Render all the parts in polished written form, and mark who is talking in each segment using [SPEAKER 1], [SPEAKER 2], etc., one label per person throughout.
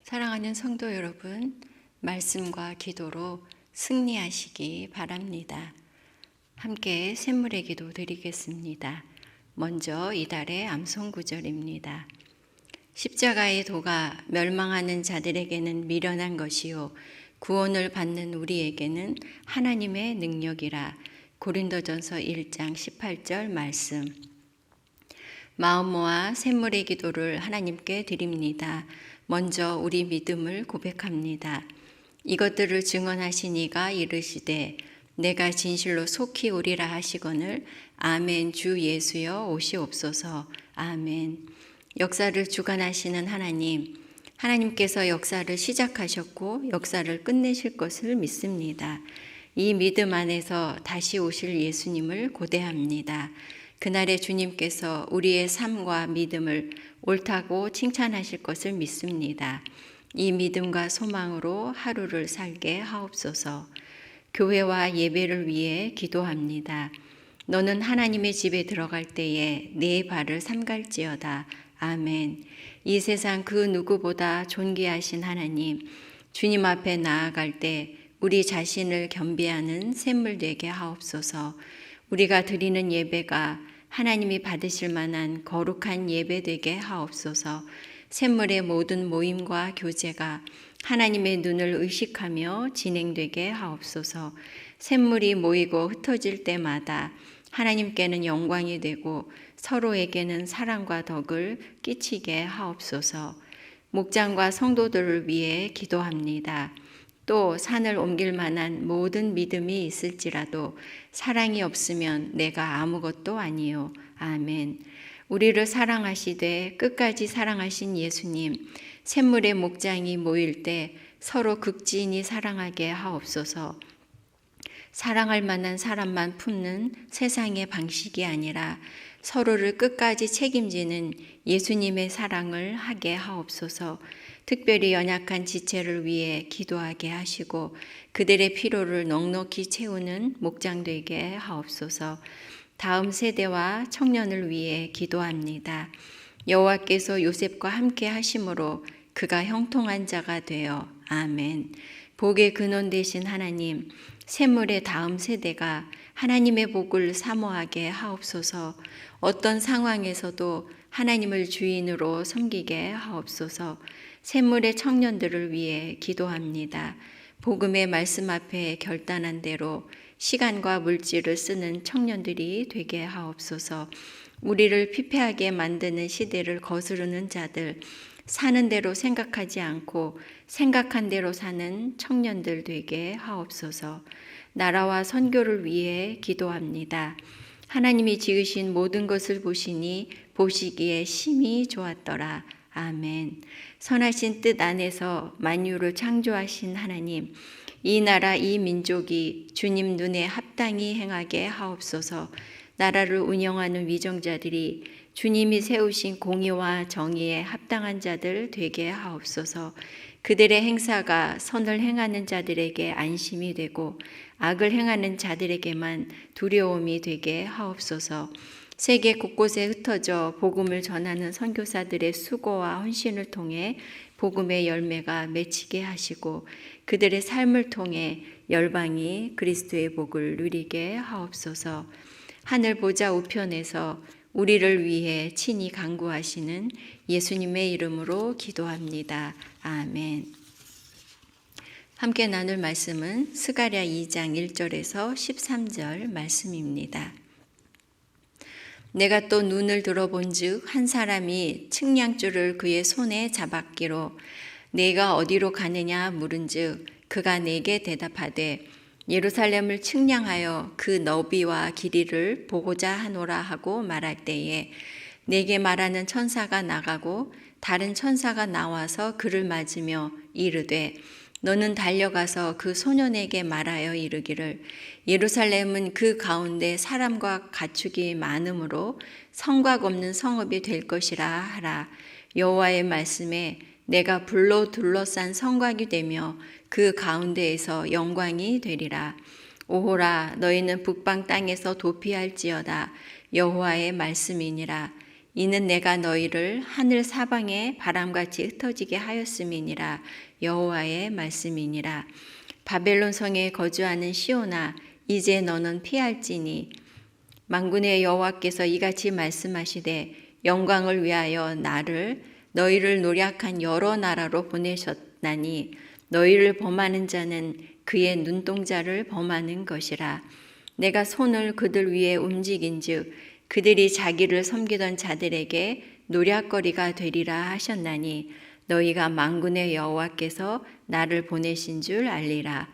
[SPEAKER 1] 사랑하는 성도 여러분, 말씀과 기도로 승리하시기 바랍니다. 함께 샘물의 기도 드리겠습니다. 먼저 이달의 암송 구절입니다. 십자가의 도가 멸망하는 자들에게는 미련한 것이요 구원을 받는 우리에게는 하나님의 능력이라. 고린도전서 1장 18절 말씀. 마음 모아 샘물의 기도를 하나님께 드립니다. 먼저 우리 믿음을 고백합니다. 이것들을 증언하신 이가 이르시되 내가 진실로 속히 오리라 하시거늘 아멘. 주 예수여 오시옵소서. 아멘. 역사를 주관하시는 하나님께서 역사를 시작하셨고 역사를 끝내실 것을 믿습니다. 이 믿음 안에서 다시 오실 예수님을 고대합니다. 그날에 주님께서 우리의 삶과 믿음을 옳다고 칭찬하실 것을 믿습니다. 이 믿음과 소망으로 하루를 살게 하옵소서. 교회와 예배를 위해 기도합니다. 너는 하나님의 집에 들어갈 때에 네 발을 삼갈지어다. 아멘. 이 세상 그 누구보다 존귀하신 하나님, 주님 앞에 나아갈 때 우리 자신을 겸비하는 샘물 되게 하옵소서. 우리가 드리는 예배가 하나님이 받으실 만한 거룩한 예배 되게 하옵소서. 샘물의 모든 모임과 교제가 하나님의 눈을 의식하며 진행되게 하옵소서. 샘물이 모이고 흩어질 때마다 하나님께는 영광이 되고 서로에게는 사랑과 덕을 끼치게 하옵소서. 목장과 성도들을 위해 기도합니다. 또 산을 옮길 만한 모든 믿음이 있을지라도 사랑이 없으면 내가 아무것도 아니요. 아멘. 우리를 사랑하시되 끝까지 사랑하신 예수님, 샘물의 목장이 모일 때 서로 극진히 사랑하게 하옵소서. 사랑할 만한 사람만 품는 세상의 방식이 아니라 서로를 끝까지 책임지는 예수님의 사랑을 하게 하옵소서. 특별히 연약한 지체를 위해 기도하게 하시고 그들의 필요를 넉넉히 채우는 목장 되게 하옵소서. 다음 세대와 청년을 위해 기도합니다. 여호와께서 요셉과 함께 하심으로 그가 형통한 자가 되어 아멘. 복의 근원 되신 하나님, 샘물의 다음 세대가 하나님의 복을 사모하게 하옵소서. 어떤 상황에서도 하나님을 주인으로 섬기게 하옵소서. 샘물의 청년들을 위해 기도합니다. 복음의 말씀 앞에 결단한 대로 시간과 물질을 쓰는 청년들이 되게 하옵소서. 우리를 피폐하게 만드는 시대를 거스르는 자들, 사는 대로 생각하지 않고 생각한 대로 사는 청년들 되게 하옵소서. 나라와 선교를 위해 기도합니다. 하나님이 지으신 모든 것을 보시니 보시기에 심히 좋았더라. 아멘. 선하신 뜻 안에서 만유를 창조하신 하나님, 이 나라 이 민족이 주님 눈에 합당히 행하게 하옵소서. 나라를 운영하는 위정자들이 주님이 세우신 공의와 정의에 합당한 자들 되게 하옵소서. 그들의 행사가 선을 행하는 자들에게 안심이 되고 악을 행하는 자들에게만 두려움이 되게 하옵소서. 세계 곳곳에 흩어져 복음을 전하는 선교사들의 수고와 헌신을 통해 복음의 열매가 맺히게 하시고 그들의 삶을 통해 열방이 그리스도의 복을 누리게 하옵소서. 하늘 보좌 우편에서 우리를 위해 친히 간구하시는 예수님의 이름으로 기도합니다. 아멘. 함께 나눌 말씀은 스가랴 2장 1절에서 13절 말씀입니다. 내가 또 눈을 들어본즉 한 사람이 측량줄을 그의 손에 잡았기로 내가 어디로 가느냐 물은즉 그가 내게 대답하되 예루살렘을 측량하여 그 너비와 길이를 보고자 하노라 하고 말할 때에 내게 말하는 천사가 나가고 다른 천사가 나와서 그를 맞으며 이르되 너는 달려가서 그 소년에게 말하여 이르기를 예루살렘은 그 가운데 사람과 가축이 많으므로 성곽 없는 성읍이 될 것이라 하라. 여호와의 말씀에 내가 불로 둘러싼 성곽이 되며 그 가운데에서 영광이 되리라. 오호라 너희는 북방 땅에서 도피할지어다. 여호와의 말씀이니라. 이는 내가 너희를 하늘 사방에 바람같이 흩어지게 하였음이니라. 여호와의 말씀이니라. 바벨론 성에 거주하는 시온아, 이제 너는 피할지니 만군의 여호와께서 이같이 말씀하시되 영광을 위하여 너희를 노략한 여러 나라로 보내셨나니 너희를 범하는 자는 그의 눈동자를 범하는 것이라. 내가 손을 그들 위에 움직인즉 그들이 자기를 섬기던 자들에게 노략거리가 되리라 하셨나니 너희가 만군의 여호와께서 나를 보내신 줄 알리라.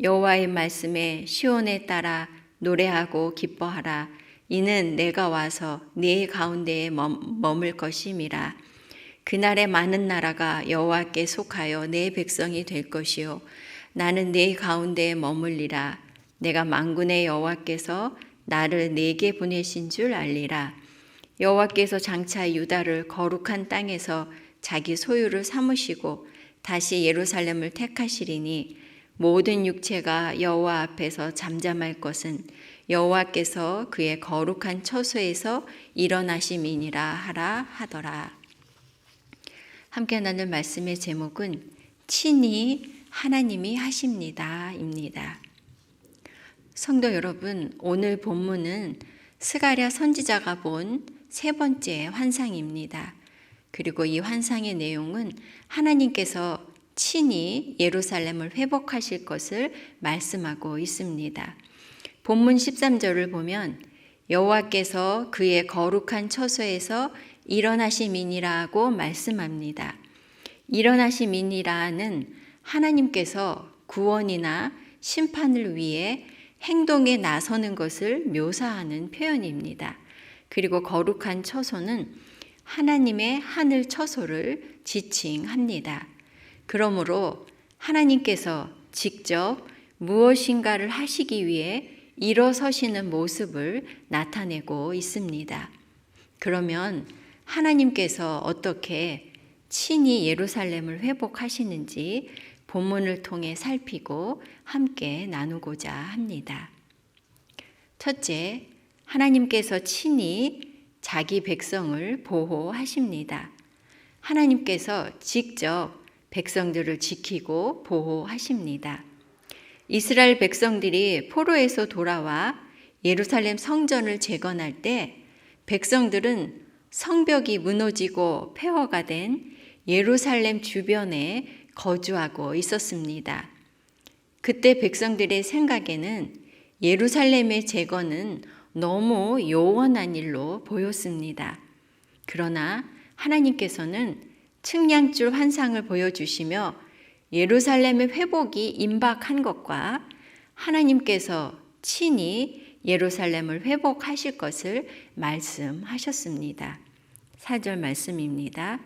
[SPEAKER 1] 여호와의 말씀에 시온에 따라 노래하고 기뻐하라. 이는 내가 와서 네 가운데에 머물 것임이라. 그날에 많은 나라가 여호와께 속하여 내 백성이 될 것이요 나는 네 가운데에 머물리라. 내가 만군의 여호와께서 나를 네게 보내신 줄 알리라. 여호와께서 장차 유다를 거룩한 땅에서 자기 소유를 삼으시고 다시 예루살렘을 택하시리니 모든 육체가 여호와 앞에서 잠잠할 것은 여호와께서 그의 거룩한 처소에서 일어나심이니라 하라 하더라. 함께 나눌 말씀의 제목은 친히 하나님이 하십니다 입니다. 성도 여러분, 오늘 본문은 스가랴 선지자가 본 세 번째 환상입니다. 그리고 이 환상의 내용은 하나님께서 친히 예루살렘을 회복하실 것을 말씀하고 있습니다. 본문 13절을 보면 여호와께서 그의 거룩한 처소에서 일어나심이니라고 말씀합니다. 일어나심이니라는 하나님께서 구원이나 심판을 위해 행동에 나서는 것을 묘사하는 표현입니다. 그리고 거룩한 처소는 하나님의 하늘 처소를 지칭합니다. 그러므로 하나님께서 직접 무엇인가를 하시기 위해 일어서시는 모습을 나타내고 있습니다. 그러면 하나님께서 어떻게 친히 예루살렘을 회복하시는지 본문을 통해 살피고 함께 나누고자 합니다. 첫째, 하나님께서 친히 자기 백성을 보호하십니다. 하나님께서 직접 백성들을 지키고 보호하십니다. 이스라엘 백성들이 포로에서 돌아와 예루살렘 성전을 재건할 때 백성들은 성벽이 무너지고 폐허가 된 예루살렘 주변에 거주하고 있었습니다. 그때 백성들의 생각에는 예루살렘의 재건은 너무 요원한 일로 보였습니다. 그러나 하나님께서는 측량줄 환상을 보여주시며 예루살렘의 회복이 임박한 것과 하나님께서 친히 예루살렘을 회복하실 것을 말씀하셨습니다. 4절 말씀입니다.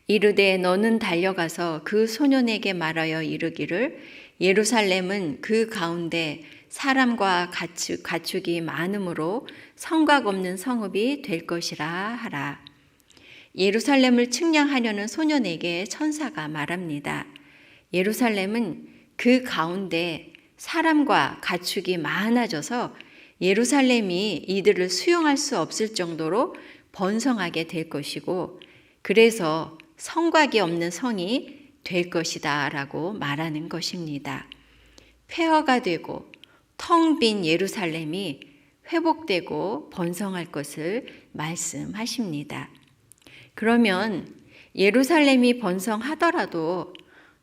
[SPEAKER 1] 이르되 너는 달려가서 그 소년에게 말하여 이르기를 예루살렘은 그 가운데 사람과 가축이 많으므로 성곽 없는 성읍이 될 것이라 하라. 예루살렘을 측량하려는 소년에게 천사가 말합니다. 예루살렘은 그 가운데 사람과 가축이 많아져서 예루살렘이 이들을 수용할 수 없을 정도로 번성하게 될 것이고 그래서 성곽이 없는 성이 될 것이다 라고 말하는 것입니다. 폐허가 되고 텅 빈 예루살렘이 회복되고 번성할 것을 말씀하십니다. 그러면 예루살렘이 번성하더라도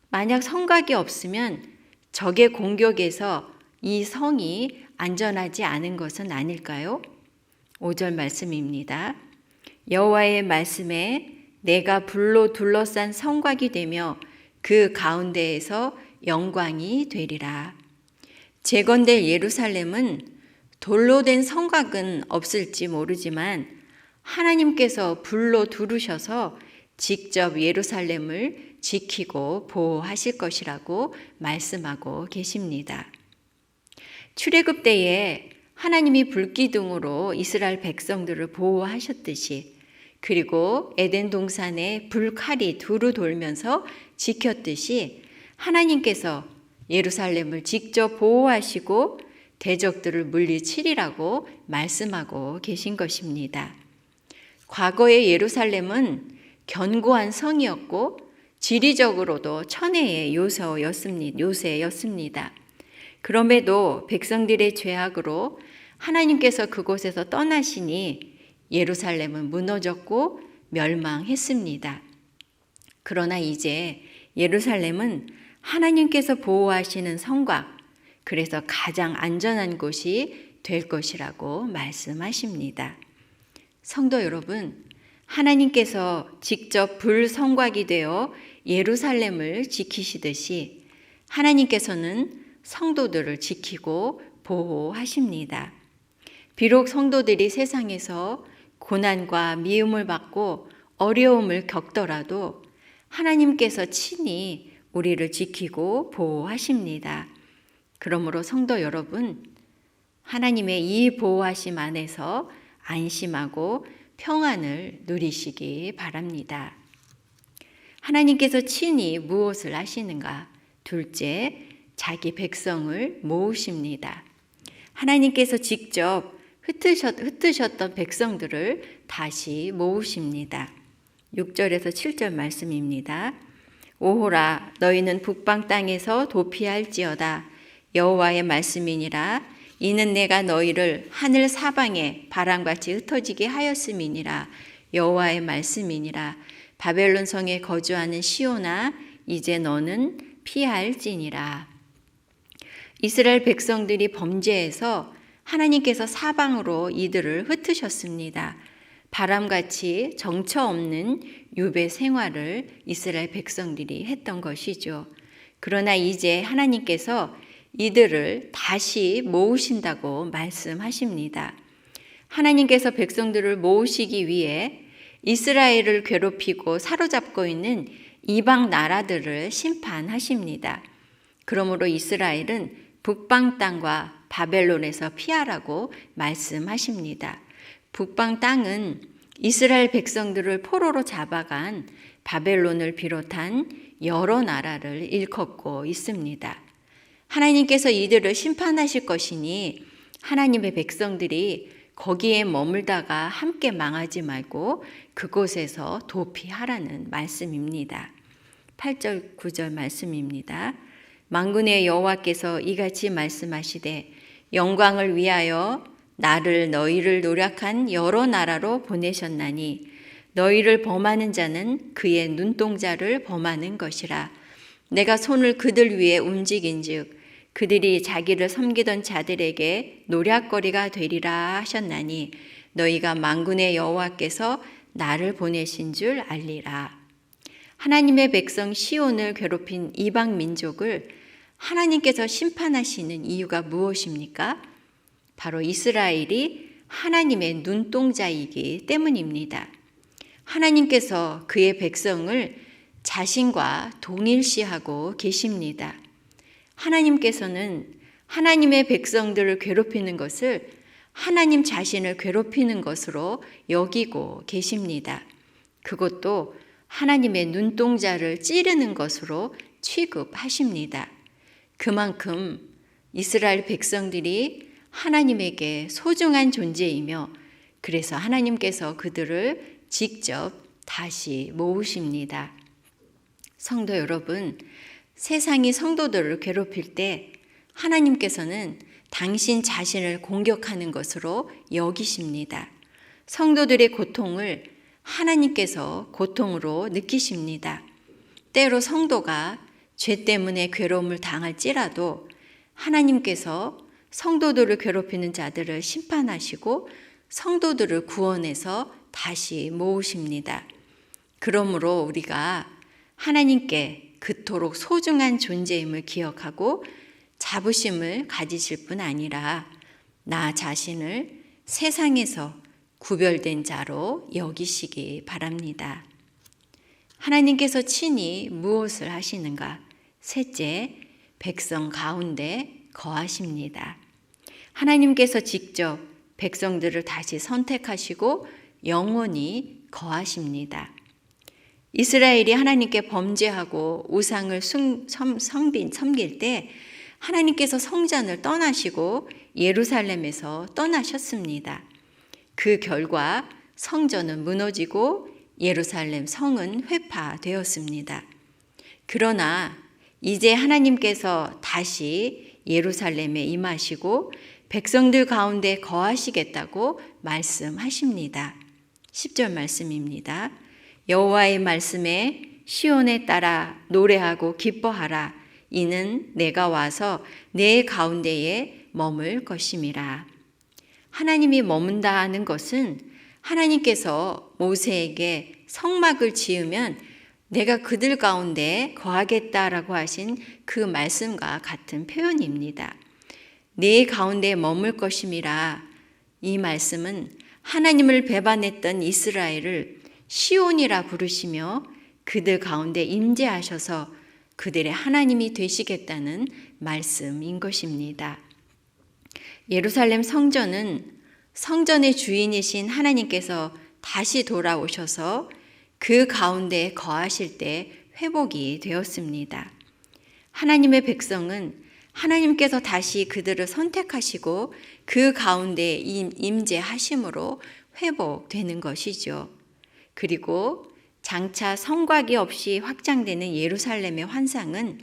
[SPEAKER 1] 만약 성곽이 없으면 적의 공격에서 이 성이 안전하지 않은 것은 아닐까요? 5절 말씀입니다. 여호와의 말씀에 내가 불로 둘러싼 성곽이 되며 그 가운데에서 영광이 되리라. 재건될 예루살렘은 돌로 된 성곽은 없을지 모르지만 하나님께서 불로 두르셔서 직접 예루살렘을 지키고 보호하실 것이라고 말씀하고 계십니다. 출애굽 때에 하나님이 불기둥으로 이스라엘 백성들을 보호하셨듯이 그리고 에덴 동산에 불칼이 두루 돌면서 지켰듯이 하나님께서 예루살렘을 직접 보호하시고 대적들을 물리치리라고 말씀하고 계신 것입니다. 과거의 예루살렘은 견고한 성이었고 지리적으로도 천혜의 요새였습니다. 그럼에도 백성들의 죄악으로 하나님께서 그곳에서 떠나시니 예루살렘은 무너졌고 멸망했습니다. 그러나 이제 예루살렘은 하나님께서 보호하시는 성곽, 그래서 가장 안전한 곳이 될 것이라고 말씀하십니다. 성도 여러분, 하나님께서 직접 불성곽이 되어 예루살렘을 지키시듯이 하나님께서는 성도들을 지키고 보호하십니다. 비록 성도들이 세상에서 고난과 미움을 받고 어려움을 겪더라도 하나님께서 친히 우리를 지키고 보호하십니다. 그러므로 성도 여러분, 하나님의 이 보호하심 안에서 안심하고 평안을 누리시기 바랍니다. 하나님께서 친히 무엇을 하시는가? 둘째, 자기 백성을 모으십니다. 하나님께서 직접 흩으셨던 백성들을 다시 모으십니다. 6절에서 7절 말씀입니다. 오호라, 너희는 북방 땅에서 도피할지어다. 여호와의 말씀이니라. 이는 내가 너희를 하늘 사방에 바람같이 흩어지게 하였음이니라. 여호와의 말씀이니라. 바벨론 성에 거주하는 시온아, 이제 너는 피할지니라. 이스라엘 백성들이 범죄해서 하나님께서 사방으로 이들을 흩으셨습니다. 바람같이 정처 없는 유배 생활을 이스라엘 백성들이 했던 것이죠. 그러나 이제 하나님께서 이들을 다시 모으신다고 말씀하십니다. 하나님께서 백성들을 모으시기 위해 이스라엘을 괴롭히고 사로잡고 있는 이방 나라들을 심판하십니다. 그러므로 이스라엘은 북방 땅과 바벨론에서 피하라고 말씀하십니다. 북방 땅은 이스라엘 백성들을 포로로 잡아간 바벨론을 비롯한 여러 나라를 일컫고 있습니다. 하나님께서 이들을 심판하실 것이니 하나님의 백성들이 거기에 머물다가 함께 망하지 말고 그곳에서 도피하라는 말씀입니다. 8절 9절 말씀입니다. 만군의 여호와께서 이같이 말씀하시되 영광을 위하여 나를 너희를 노력한 여러 나라로 보내셨나니 너희를 범하는 자는 그의 눈동자를 범하는 것이라. 내가 손을 그들 위에 움직인즉 그들이 자기를 섬기던 자들에게 노략거리가 되리라 하셨나니 너희가 만군의 여호와께서 나를 보내신 줄 알리라. 하나님의 백성 시온을 괴롭힌 이방 민족을 하나님께서 심판하시는 이유가 무엇입니까? 바로 이스라엘이 하나님의 눈동자이기 때문입니다. 하나님께서 그의 백성을 자신과 동일시하고 계십니다. 하나님께서는 하나님의 백성들을 괴롭히는 것을 하나님 자신을 괴롭히는 것으로 여기고 계십니다. 그것도 하나님의 눈동자를 찌르는 것으로 취급하십니다. 그만큼 이스라엘 백성들이 하나님에게 소중한 존재이며 그래서 하나님께서 그들을 직접 다시 모으십니다. 성도 여러분, 세상이 성도들을 괴롭힐 때 하나님께서는 당신 자신을 공격하는 것으로 여기십니다. 성도들의 고통을 하나님께서 고통으로 느끼십니다. 때로 성도가 죄 때문에 괴로움을 당할지라도 하나님께서 성도들을 괴롭히는 자들을 심판하시고 성도들을 구원해서 다시 모으십니다. 그러므로 우리가 하나님께 그토록 소중한 존재임을 기억하고 자부심을 가지실 뿐 아니라 나 자신을 세상에서 구별된 자로 여기시기 바랍니다. 하나님께서 친히 무엇을 하시는가? 셋째, 백성 가운데 거하십니다. 하나님께서 직접 백성들을 다시 선택하시고 영원히 거하십니다. 이스라엘이 하나님께 범죄하고 우상을 섬길 때 하나님께서 성전을 떠나시고 예루살렘에서 떠나셨습니다. 그 결과 성전은 무너지고 예루살렘 성은 회파되었습니다. 그러나 이제 하나님께서 다시 예루살렘에 임하시고 백성들 가운데 거하시겠다고 말씀하십니다. 10절 말씀입니다. 여호와의 말씀에 시온에 따라 노래하고 기뻐하라. 이는 내가 와서 내 가운데에 머물 것임이라. 하나님이 머문다는 것은 하나님께서 모세에게 성막을 지으면 내가 그들 가운데 거하겠다라고 하신 그 말씀과 같은 표현입니다. 내 가운데 머물 것임이라. 이 말씀은 하나님을 배반했던 이스라엘을 시온이라 부르시며 그들 가운데 임재하셔서 그들의 하나님이 되시겠다는 말씀인 것입니다. 예루살렘 성전은 성전의 주인이신 하나님께서 다시 돌아오셔서 그 가운데 거하실 때 회복이 되었습니다. 하나님의 백성은 하나님께서 다시 그들을 선택하시고 그 가운데 임재하심으로 회복되는 것이죠. 그리고 장차 성곽이 없이 확장되는 예루살렘의 환상은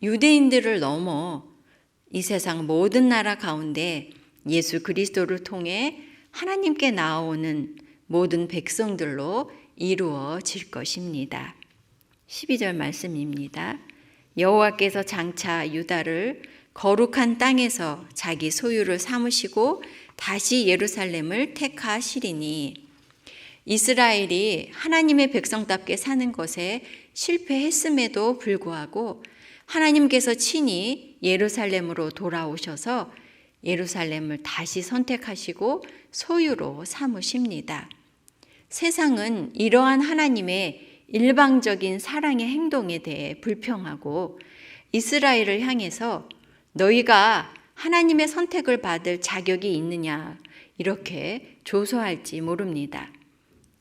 [SPEAKER 1] 유대인들을 넘어 이 세상 모든 나라 가운데 예수 그리스도를 통해 하나님께 나아오는 모든 백성들로 이루어질 것입니다. 12절 말씀입니다. 여호와께서 장차 유다를 거룩한 땅에서 자기 소유를 삼으시고 다시 예루살렘을 택하시리니. 이스라엘이 하나님의 백성답게 사는 것에 실패했음에도 불구하고 하나님께서 친히 예루살렘으로 돌아오셔서 예루살렘을 다시 선택하시고 소유로 삼으십니다. 세상은 이러한 하나님의 일방적인 사랑의 행동에 대해 불평하고 이스라엘을 향해서 너희가 하나님의 선택을 받을 자격이 있느냐 이렇게 조소할지 모릅니다.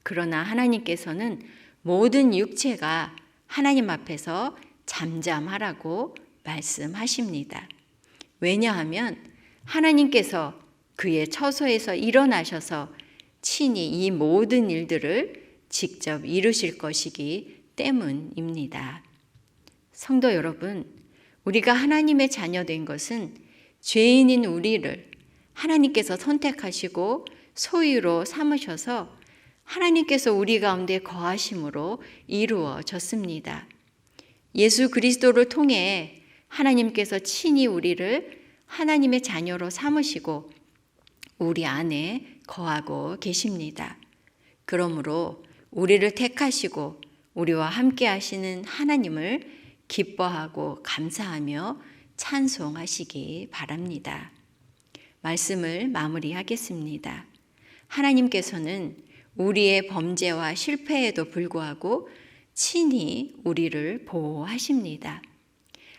[SPEAKER 1] 그러나 하나님께서는 모든 육체가 하나님 앞에서 잠잠하라고 말씀하십니다. 왜냐하면 하나님께서 그의 처소에서 일어나셔서 친히 이 모든 일들을 직접 이루실 것이기 때문입니다. 성도 여러분, 우리가 하나님의 자녀된 것은 죄인인 우리를 하나님께서 선택하시고 소유로 삼으셔서 하나님께서 우리 가운데 거하심으로 이루어졌습니다. 예수 그리스도를 통해 하나님께서 친히 우리를 하나님의 자녀로 삼으시고 우리 안에 거하고 계십니다. 그러므로 우리를 택하시고 우리와 함께 하시는 하나님을 기뻐하고 감사하며 찬송하시기 바랍니다. 말씀을 마무리하겠습니다. 하나님께서는 우리의 범죄와 실패에도 불구하고 친히 우리를 보호하십니다.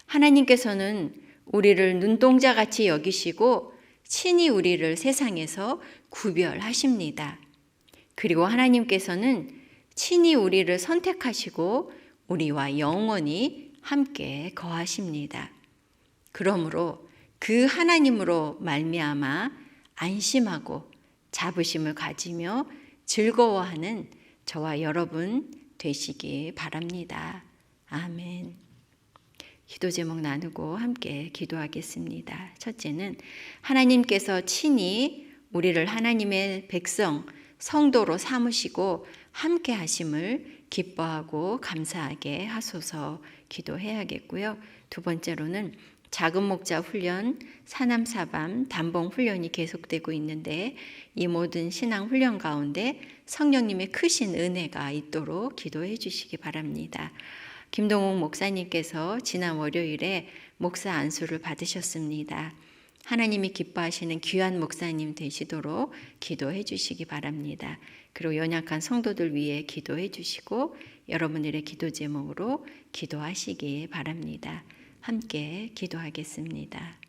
[SPEAKER 1] 하나님께서는 우리를 눈동자같이 여기시고 친히 우리를 세상에서 구별하십니다. 그리고 하나님께서는 친히 우리를 선택하시고 우리와 영원히 함께 거하십니다. 그러므로 그 하나님으로 말미암아 안심하고 자부심을 가지며 즐거워하는 저와 여러분 되시기 바랍니다. 아멘. 기도 제목 나누고 함께 기도하겠습니다. 첫째는 하나님께서 친히 우리를 하나님의 백성, 성도로 삼으시고 함께 하심을 기뻐하고 감사하게 하소서 기도해야겠고요. 두 번째로는 작은 목자 훈련, 사남사밤, 단봉 훈련이 계속되고 있는데 이 모든 신앙 훈련 가운데 성령님의 크신 은혜가 있도록 기도해 주시기 바랍니다. 김동욱 목사님께서 지난 월요일에 목사 안수를 받으셨습니다. 하나님이 기뻐하시는 귀한 목사님 되시도록 기도해 주시기 바랍니다. 그리고 연약한 성도들 위해 기도해 주시고 여러분들의 기도 제목으로 기도하시기 바랍니다. 함께 기도하겠습니다.